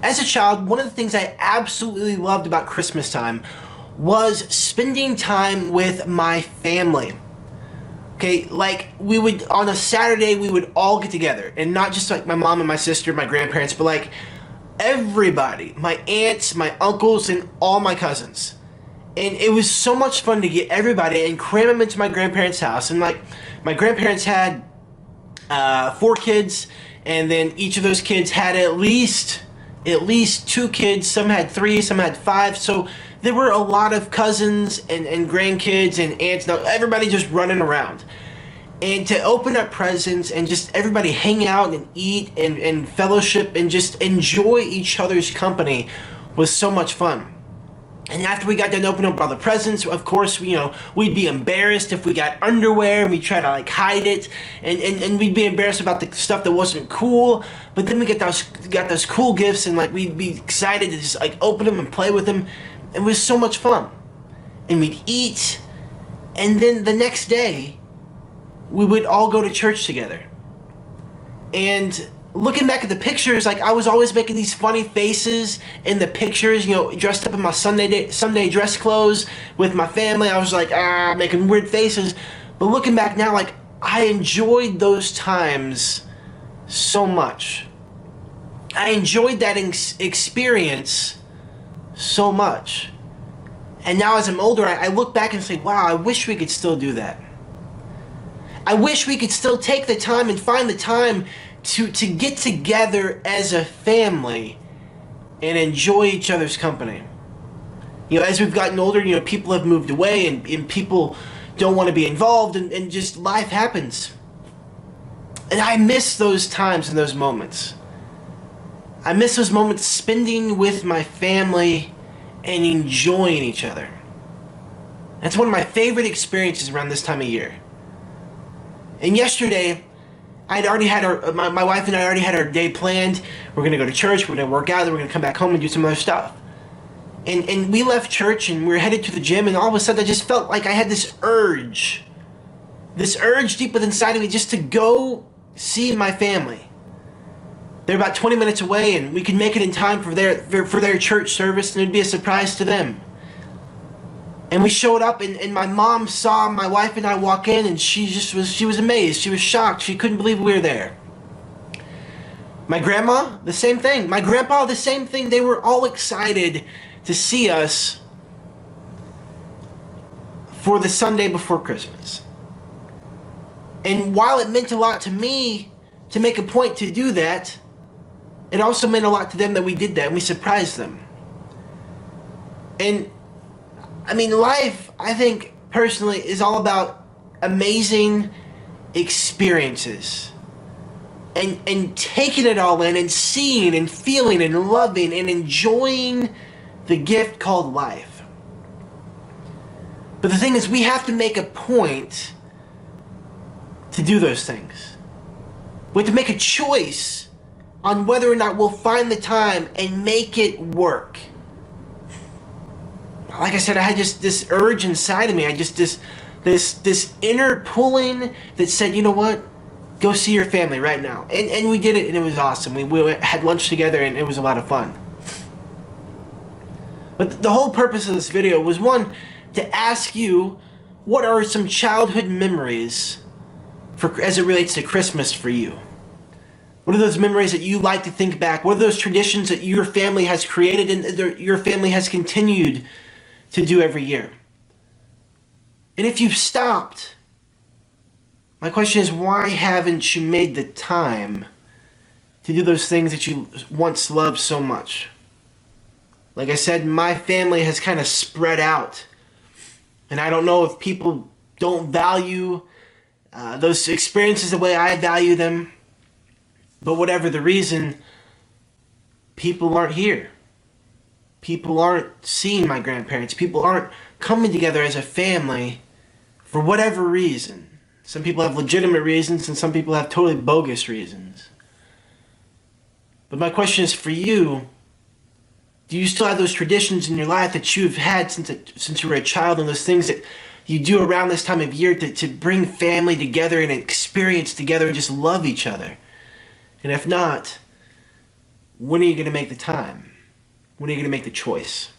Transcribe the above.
As a child, one of the things I absolutely loved about Christmas time was spending time with my family. Okay, like we would on a Saturday we would all get together, and not just like my mom and my sister, my grandparents, but like everybody, my aunts, my uncles, and all my cousins. And it was so much fun to get everybody and cram them into my grandparents' house. And like my grandparents had 4 kids, and then each of those kids had at least 2 kids. Some had 3, some had 5. So there were a lot of cousins and grandkids and aunts. Now everybody just running around. And to open up presents and just everybody hang out and eat and fellowship and just enjoy each other's company was so much fun. And after we got done opening up all the presents, of course, we'd be embarrassed if we got underwear and we'd try to like hide it, and we'd be embarrassed about the stuff that wasn't cool. But then we got those cool gifts, and like we'd be excited to just like open them and play with them. It was so much fun. And we'd eat, and then the next day, we would all go to church together. And looking back at the pictures, like I was always making these funny faces in the pictures, dressed up in my Sunday dress clothes with my family. I was like, making weird faces. But looking back now, like I enjoyed those times so much. I enjoyed that experience so much. And now as I'm older, I look back and say, wow, I wish we could still do that. I wish we could still take the time and find the time to get together as a family and enjoy each other's company. As we've gotten older, people have moved away and people don't want to be involved, and just life happens. And I miss those times and those moments. I miss those moments spending with my family and enjoying each other. That's one of my favorite experiences around this time of year. And yesterday, I'd already had my wife and I already had our day planned. We're going to go to church, we're going to work out, then we're going to come back home and do some other stuff. And we left church and we were headed to the gym, and all of a sudden I just felt like I had this urge deep within inside of me just to go see my family. They're about 20 minutes away, and we could make it in time for their church service, and it'd be a surprise to them. And we showed up, and my mom saw my wife and I walk in, and she was amazed. She was shocked. She couldn't believe we were there. My grandma, the same thing. My grandpa, the same thing. They were all excited to see us for the Sunday before Christmas. And while it meant a lot to me to make a point to do that, it also meant a lot to them that we did that and we surprised them. And I mean, life, I think, personally, is all about amazing experiences. And taking it all in and seeing and feeling and loving and enjoying the gift called life. But the thing is, we have to make a point to do those things. We have to make a choice on whether or not we'll find the time and make it work. Like I said, I had just this urge inside of me. I just this inner pulling that said, you know what? Go see your family right now. And we did it, and it was awesome. We had lunch together, and it was a lot of fun. But the whole purpose of this video was, one, to ask you, what are some childhood memories as it relates to Christmas for you? What are those memories that you like to think back? What are those traditions that your family has created and your family has continued to do every year? And if you've stopped, my question is, why haven't you made the time to do those things that you once loved so much? Like I said, my family has kind of spread out. And I don't know if people don't value those experiences the way I value them. But whatever the reason, people aren't here. People aren't seeing my grandparents. People aren't coming together as a family for whatever reason. Some people have legitimate reasons, and some people have totally bogus reasons. But my question is for you, do you still have those traditions in your life that you've had since you were a child, and those things that you do around this time of year to bring family together and experience together and just love each other? And if not, when are you going to make the time? When are you going to make the choice?